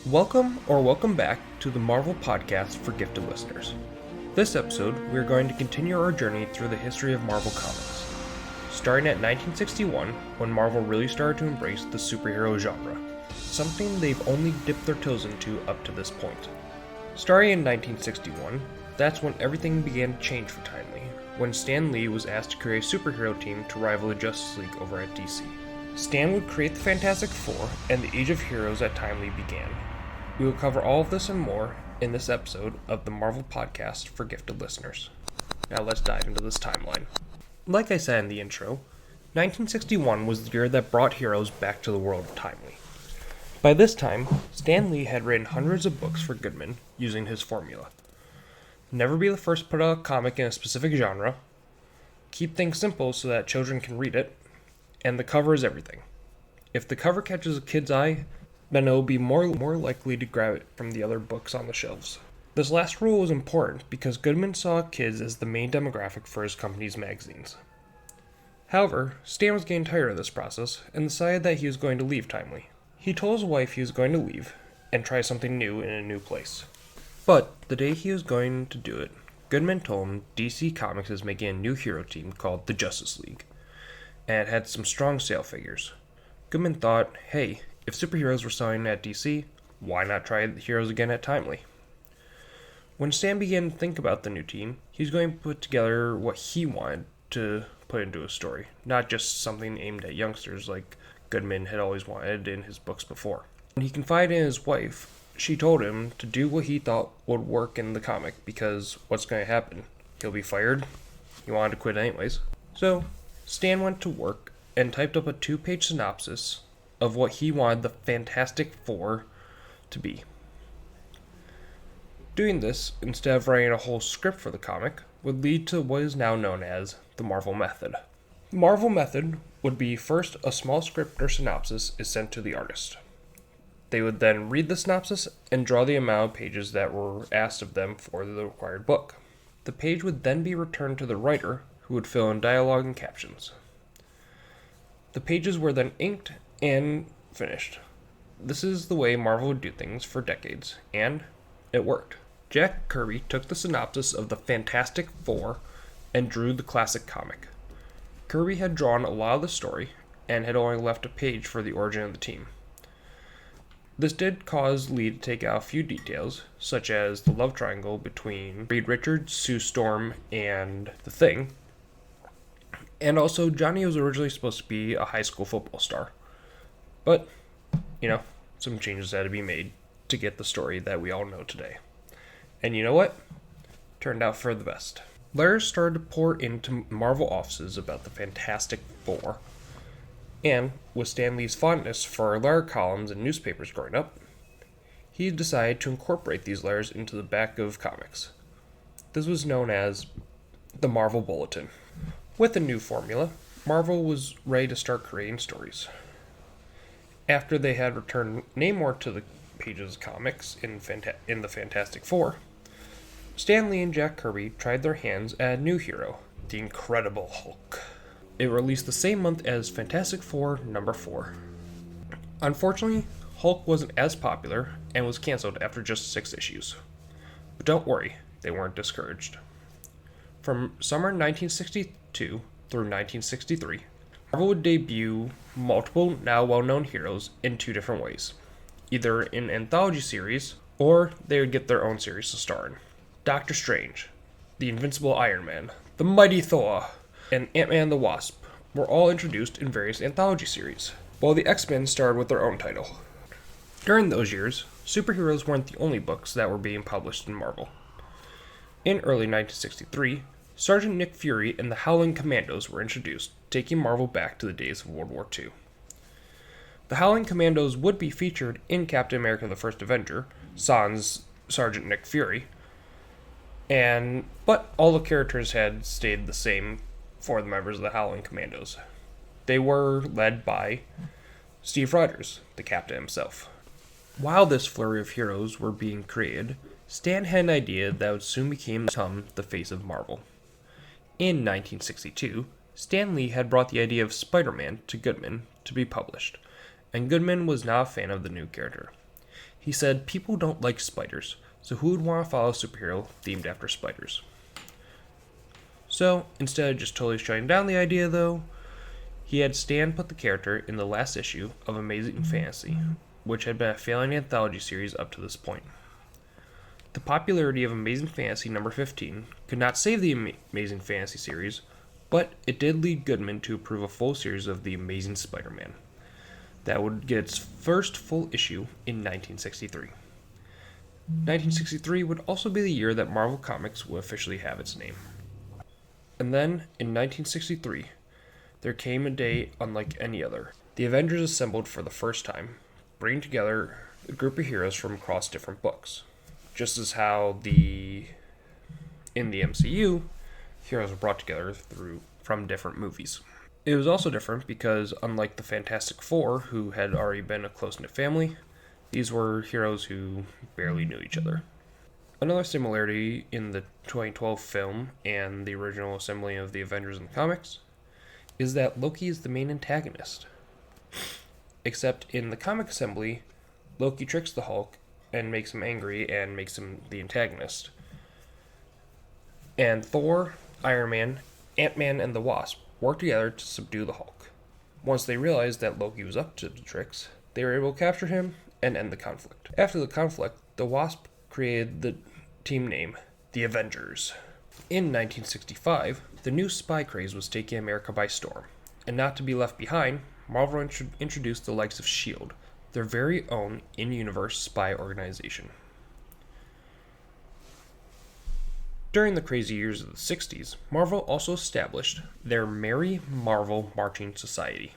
Welcome back to the Marvel Podcast for gifted listeners. This episode, we're going to continue our journey through the history of Marvel Comics, starting at 1961, when Marvel really started to embrace the superhero genre, something they've only dipped their toes into up to this point. Starting in 1961, that's when everything began to change for Timely, when Stan Lee was asked to create a superhero team to rival the Justice League over at DC. Stan would create the Fantastic Four, and the Age of Heroes at Timely began. We will cover all of this and more in this episode of the Marvel Podcast for gifted listeners. Now let's dive into this timeline. Like I said in the intro, 1961 was the year that brought heroes back to the world of Timely. By this time, Stan Lee had written hundreds of books for Goodman using his formula. Never be the first to put out a comic in a specific genre, keep things simple so that children can read it, and the cover is everything. If the cover catches a kid's eye, then it will be more likely to grab it from the other books on the shelves. This last rule was important because Goodman saw kids as the main demographic for his company's magazines. However, Stan was getting tired of this process and decided that he was going to leave Timely. He told his wife he was going to leave and try something new in a new place. But the day he was going to do it, Goodman told him DC Comics is making a new hero team called the Justice League, and it had some strong sale figures. Goodman thought, hey, if superheroes were selling at DC, why not try the heroes again at Timely? When Stan began to think about the new team, he was going to put together what he wanted to put into a story, not just something aimed at youngsters like Goodman had always wanted in his books before. When he confided in his wife, she told him to do what he thought would work in the comic because what's going to happen? He'll be fired. He wanted to quit anyways. So, Stan went to work and typed up a 2-page synopsis of what he wanted the Fantastic Four to be. Doing this, instead of writing a whole script for the comic, would lead to what is now known as the Marvel Method. The Marvel Method would be first a small script or synopsis is sent to the artist. They would then read the synopsis and draw the amount of pages that were asked of them for the required book. The page would then be returned to the writer, who would fill in dialogue and captions. The pages were then inked and finished. This is the way Marvel would do things for decades, and it worked. Jack Kirby took the synopsis of the Fantastic Four and drew the classic comic. Kirby had drawn a lot of the story and had only left a page for the origin of the team. This did cause Lee to take out a few details, such as the love triangle between Reed Richards, Sue Storm, and the Thing. And also, Johnny was originally supposed to be a high school football star. But, some changes had to be made to get the story that we all know today. And you know what? Turned out for the best. Letters started to pour into Marvel offices about the Fantastic Four. And with Stan Lee's fondness for letter columns in newspapers growing up, he decided to incorporate these letters into the back of comics. This was known as the Marvel Bulletin. With a new formula, Marvel was ready to start creating stories. After they had returned Namor to the pages of comics in the Fantastic Four, Stan Lee and Jack Kirby tried their hands at a new hero, the Incredible Hulk. It released the same month as Fantastic Four number 4. Unfortunately, Hulk wasn't as popular and was canceled after just 6 issues. But don't worry, they weren't discouraged. From summer 1962 through 1963, Marvel would debut multiple now well-known heroes in 2 different ways, either in anthology series or they would get their own series to star in. Doctor Strange, the Invincible Iron Man, the Mighty Thor, and Ant-Man and the Wasp were all introduced in various anthology series, while the X-Men starred with their own title. During those years, superheroes weren't the only books that were being published in Marvel. In early 1963, Sergeant Nick Fury and the Howling Commandos were introduced, taking Marvel back to the days of World War II. The Howling Commandos would be featured in Captain America the First Avenger, sans Sergeant Nick Fury, but all the characters had stayed the same for the members of the Howling Commandos. They were led by Steve Rogers, the captain himself. While this flurry of heroes were being created, Stan had an idea that would soon become the face of Marvel. In 1962, Stan Lee had brought the idea of Spider-Man to Goodman to be published, and Goodman was not a fan of the new character. He said people don't like spiders, so who would want to follow a superhero themed after spiders? So, instead of just totally shutting down the idea, though, he had Stan put the character in the last issue of Amazing Fantasy, which had been a failing anthology series up to this point. The popularity of Amazing Fantasy number 15 could not save the Amazing Fantasy series, but it did lead Goodman to approve a full series of The Amazing Spider-Man that would get its first full issue in 1963. 1963 would also be the year that Marvel Comics would officially have its name. And then, in 1963, there came a day unlike any other. The Avengers assembled for the first time, bringing together a group of heroes from across different books. Just as how in the MCU, heroes were brought together from different movies. It was also different because, unlike the Fantastic Four, who had already been a close-knit family, these were heroes who barely knew each other. Another similarity in the 2012 film and the original assembly of the Avengers in the comics is that Loki is the main antagonist. Except in the comic assembly, Loki tricks the Hulk and makes him angry and makes him the antagonist. And Thor, Iron Man, Ant-Man, and the Wasp work together to subdue the Hulk. Once they realized that Loki was up to the tricks, they were able to capture him and end the conflict. After the conflict, the Wasp created the team name, the Avengers. In 1965, the new spy craze was taking America by storm, and not to be left behind, Marvel introduced the likes of S.H.I.E.L.D., their very own in-universe spy organization. During the crazy years of the 60s, Marvel also established their Merry Marvel Marching Society,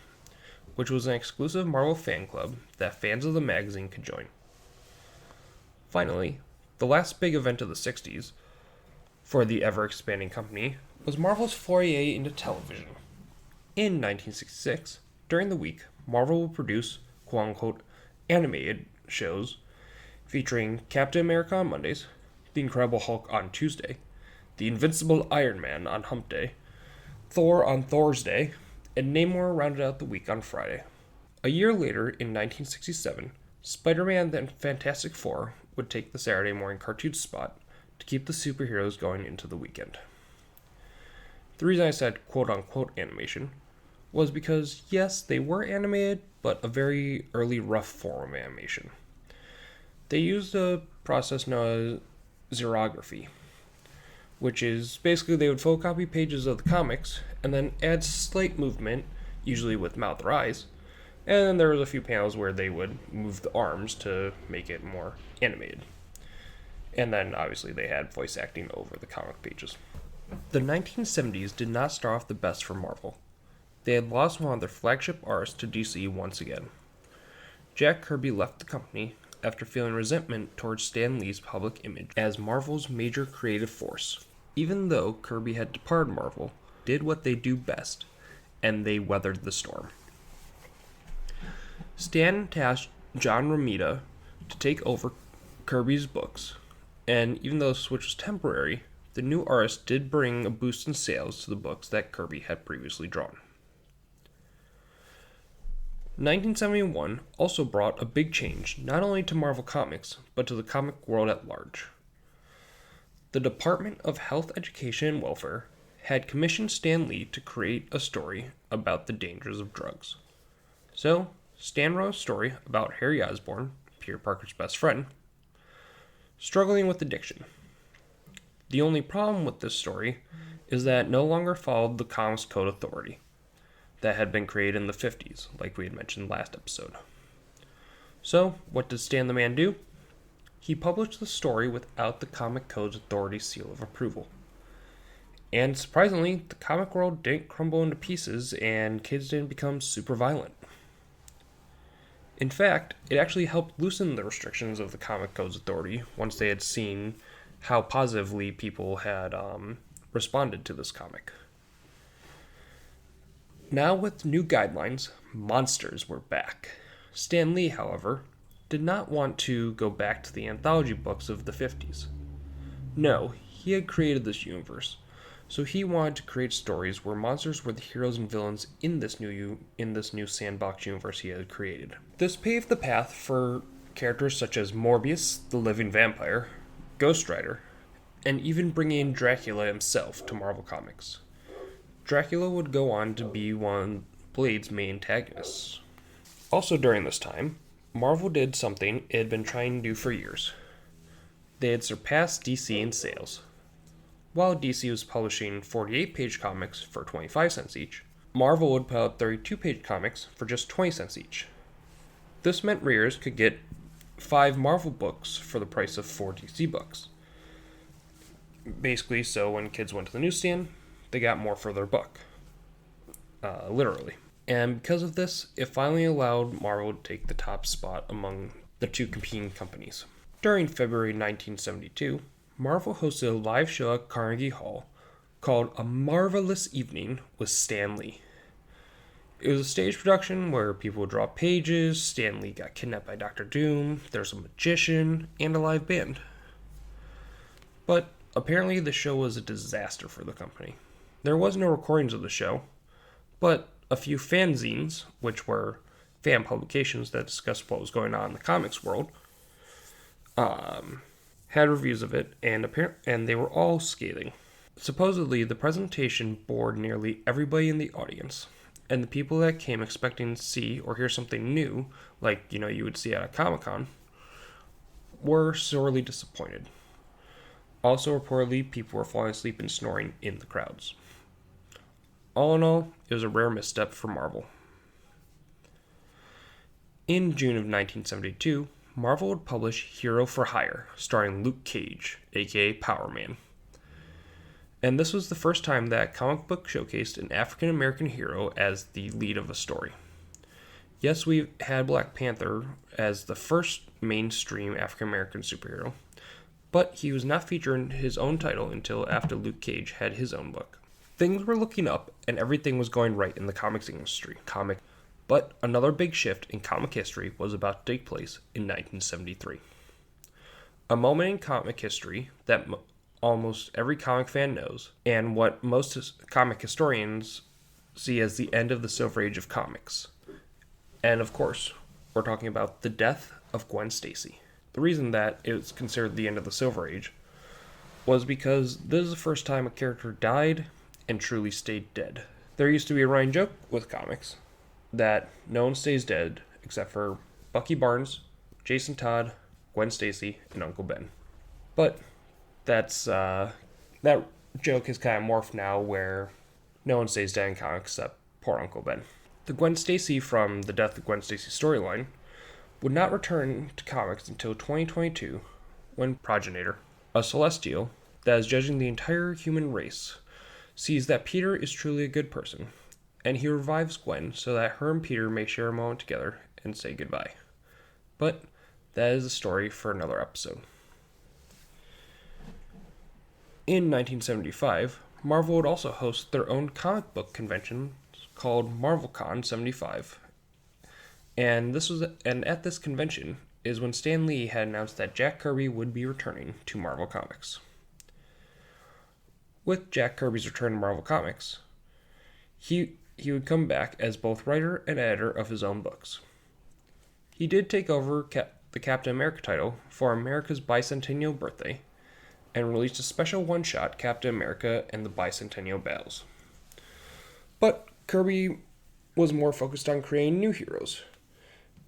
which was an exclusive Marvel fan club that fans of the magazine could join. Finally, the last big event of the 60s, for the ever-expanding company, was Marvel's foray into television. In 1966, during the week, Marvel would produce quote-unquote animated shows featuring Captain America on Mondays, The Incredible Hulk on Tuesday, The Invincible Iron Man on Hump Day, Thor on Thursday, and Namor rounded out the week on Friday. A year later, in 1967, Spider-Man and Fantastic Four would take the Saturday morning cartoon spot to keep the superheroes going into the weekend. The reason I said quote-unquote animation was because, yes, they were animated, but a very early rough form of animation. They used a process known as xerography, which is basically they would photocopy pages of the comics and then add slight movement, usually with mouth or eyes, and then there was a few panels where they would move the arms to make it more animated. And then obviously they had voice acting over the comic pages. The 1970s did not start off the best for Marvel. They had lost one of their flagship artists to DC once again. Jack Kirby left the company after feeling resentment towards Stan Lee's public image as Marvel's major creative force. Even though Kirby had departed Marvel, did what they do best, and they weathered the storm. Stan tasked John Romita to take over Kirby's books, and even though the switch was temporary, the new artist did bring a boost in sales to the books that Kirby had previously drawn. 1971 also brought a big change not only to Marvel Comics, but to the comic world at large. The Department of Health, Education, and Welfare had commissioned Stan Lee to create a story about the dangers of drugs. So, Stan wrote a story about Harry Osborn, Peter Parker's best friend, struggling with addiction. The only problem with this story is that it no longer followed the Comics Code Authority that had been created in the 50s, like we had mentioned last episode. So, what did Stan the Man do? He published the story without the Comic Code's Authority seal of approval. And surprisingly, the comic world didn't crumble into pieces and kids didn't become super violent. In fact, it actually helped loosen the restrictions of the Comic Code's Authority once they had seen how positively people had responded to this comic. Now with new guidelines, monsters were back. Stan Lee, however, did not want to go back to the anthology books of the 50s. No, he had created this universe, so he wanted to create stories where monsters were the heroes and villains in this new sandbox universe he had created. This paved the path for characters such as Morbius, the Living Vampire, Ghost Rider, and even bringing in Dracula himself to Marvel Comics. Dracula would go on to be one of Blade's main antagonists. Also during this time, Marvel did something it had been trying to do for years. They had surpassed DC in sales. While DC was publishing 48-page comics for 25 cents each, Marvel would put out 32-page comics for just 20 cents each. This meant readers could get 5 Marvel books for the price of 4 DC books. Basically, so when kids went to the newsstand, they got more for their buck. Literally. And because of this, it finally allowed Marvel to take the top spot among the two competing companies. During February 1972, Marvel hosted a live show at Carnegie Hall called A Marvelous Evening with Stan Lee. It was a stage production where people would draw pages, Stan Lee got kidnapped by Doctor Doom, there's a magician, and a live band. But apparently the show was a disaster for the company. There was no recordings of the show, but a few fanzines, which were fan publications that discussed what was going on in the comics world, had reviews of it, and they were all scathing. Supposedly, the presentation bored nearly everybody in the audience, and the people that came expecting to see or hear something new, like, you would see at a Comic-Con, were sorely disappointed. Also, reportedly, people were falling asleep and snoring in the crowds. All in all, it was a rare misstep for Marvel. In June of 1972, Marvel would publish Hero for Hire, starring Luke Cage, aka Power Man. And this was the first time that comic book showcased an African American hero as the lead of a story. Yes, we had Black Panther as the first mainstream African American superhero, but he was not featured in his own title until after Luke Cage had his own book. Things were looking up, and everything was going right in the comics industry. But another big shift in comic history was about to take place in 1973. A moment in comic history that almost every comic fan knows, and what most comic historians see as the end of the Silver Age of comics. And of course, we're talking about the death of Gwen Stacy. The reason that it was considered the end of the Silver Age was because this is the first time a character died and truly stayed dead. There used to be a running joke with comics that no one stays dead except for Bucky Barnes, Jason Todd, Gwen Stacy, and Uncle Ben. But that joke is kind of morphed now where no one stays dead in comics except poor Uncle Ben. The Gwen Stacy from the Death of Gwen Stacy storyline would not return to comics until 2022 when Progenitor, a Celestial that is judging the entire human race, sees that Peter is truly a good person, and he revives Gwen so that her and Peter may share a moment together and say goodbye. But that is a story for another episode. In 1975, Marvel would also host their own comic book convention called MarvelCon 75. And at this convention is when Stan Lee had announced that Jack Kirby would be returning to Marvel Comics. With Jack Kirby's return to Marvel Comics, he would come back as both writer and editor of his own books. He did take over the Captain America title for America's bicentennial birthday and released a special one-shot, Captain America and the Bicentennial Battles. But Kirby was more focused on creating new heroes,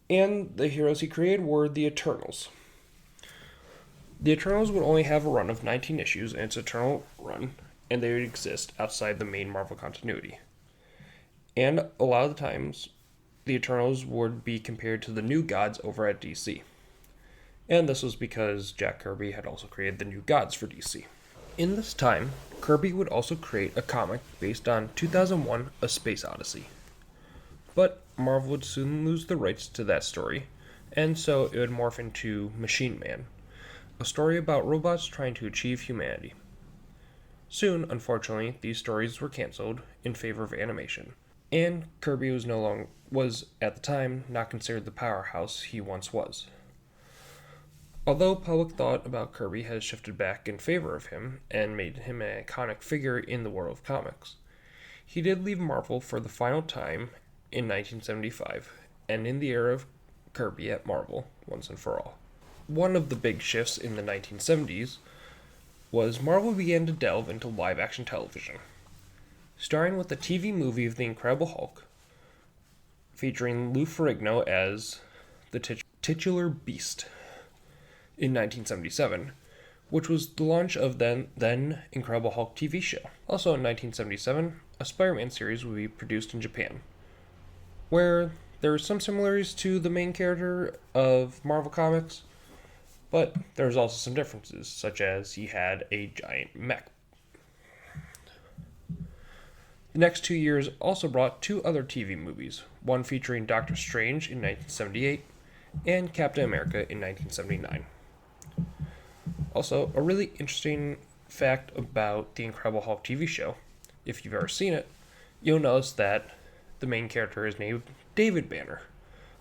and the heroes he created were the Eternals. The Eternals would only have a run of 19 issues in its Eternal run, and they would exist outside the main Marvel continuity. And a lot of the times, the Eternals would be compared to the New Gods over at DC. And this was because Jack Kirby had also created the New Gods for DC. In this time, Kirby would also create a comic based on 2001: A Space Odyssey. But Marvel would soon lose the rights to that story, and so it would morph into Machine Man, a story about robots trying to achieve humanity. Soon, unfortunately, these stories were canceled in favor of animation, and Kirby was at the time not considered the powerhouse he once was. Although public thought about Kirby has shifted back in favor of him and made him an iconic figure in the world of comics, he did leave Marvel for the final time in 1975, and in the era of Kirby at Marvel once and for all. One of the big shifts in the 1970s was Marvel began to delve into live-action television, starting with the TV movie of The Incredible Hulk, featuring Lou Ferrigno as the titular Beast in 1977, which was the launch of then Incredible Hulk TV show. Also in 1977, a Spider-Man series would be produced in Japan, where there were some similarities to the main character of Marvel Comics, but there was also some differences, such as he had a giant mech. The next 2 years also brought 2 other TV movies, one featuring Doctor Strange in 1978 and Captain America in 1979. Also, a really interesting fact about the Incredible Hulk TV show, if you've ever seen it, you'll notice that the main character is named David Banner,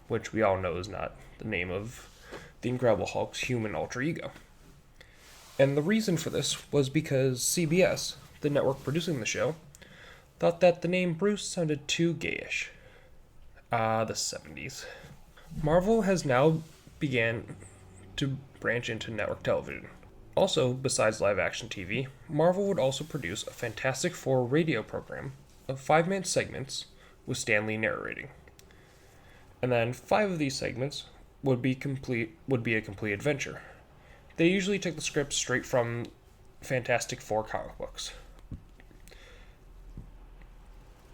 which we all know is not the name of the Incredible Hulk's human alter ego. And the reason for this was because CBS, the network producing the show, thought that the name Bruce sounded too gayish. The 70s. Marvel has now began to branch into network television. Also, besides live-action TV, Marvel would also produce a Fantastic Four radio program of 5-minute segments with Stan Lee narrating. And then 5 of these segments would be a complete adventure. They usually took the script straight from Fantastic Four comic books.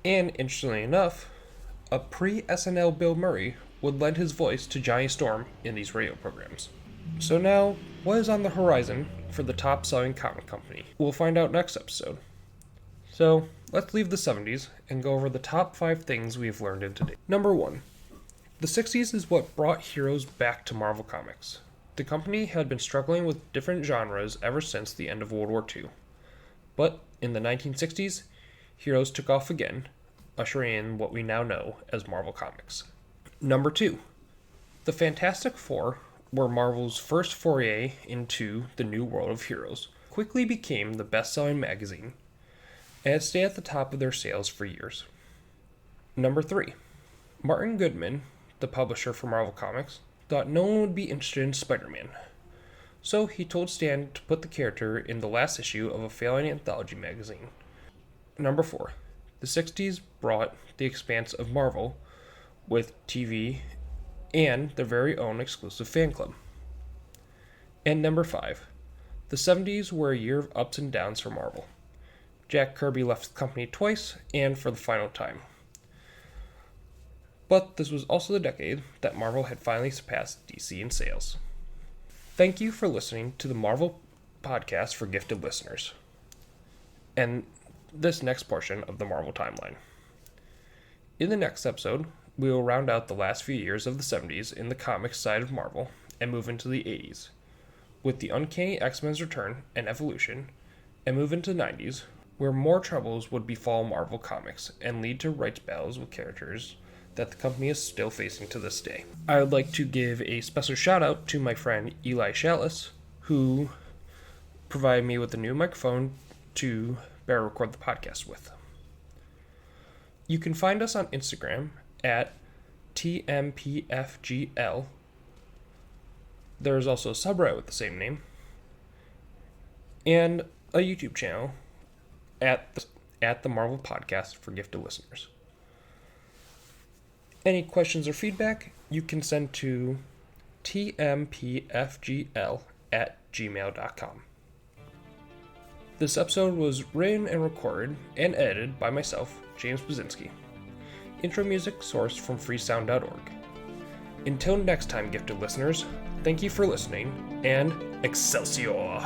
And interestingly enough, a pre-SNL Bill Murray would lend his voice to Johnny Storm in these radio programs. So now, what is on the horizon for the top-selling comic company? We'll find out next episode. So, let's leave the 70s and go over the top 5 things we have learned in today. Number 1. The 60s is what brought heroes back to Marvel Comics. The company had been struggling with different genres ever since the end of World War II. But in the 1960s, heroes took off again, ushering in what we now know as Marvel Comics. Number 2. The Fantastic Four were Marvel's first foray into the new world of heroes, quickly became the best-selling magazine, and it stayed at the top of their sales for years. Number 3. Martin Goodman, the publisher for Marvel Comics, thought no one would be interested in Spider-Man. So he told Stan to put the character in the last issue of a failing anthology magazine. Number 4. The 60s brought the expanse of Marvel with TV and their very own exclusive fan club. And number 5. The 70s were a year of ups and downs for Marvel. Jack Kirby left the company twice and for the final time. But this was also the decade that Marvel had finally surpassed DC in sales. Thank you for listening to the Marvel podcast for gifted listeners, and this next portion of the Marvel timeline. In the next episode, we will round out the last few years of the 70s in the comics side of Marvel and move into the 80s, with the Uncanny X-Men's return and evolution, and move into the 90s, where more troubles would befall Marvel Comics and lead to rights battles with characters that the company is still facing to this day. I would like to give a special shout out to my friend Eli Chalice, who provided me with a new microphone to better record the podcast with. You can find us on Instagram at TMPFGL. There is also a subreddit with the same name, and a YouTube channel at the Marvel Podcast for gifted listeners. Any questions or feedback, you can send to tmpfgl@gmail.com. This episode was written and recorded and edited by myself, James Bazinski. Intro music sourced from freesound.org. Until next time, gifted listeners, thank you for listening, and Excelsior!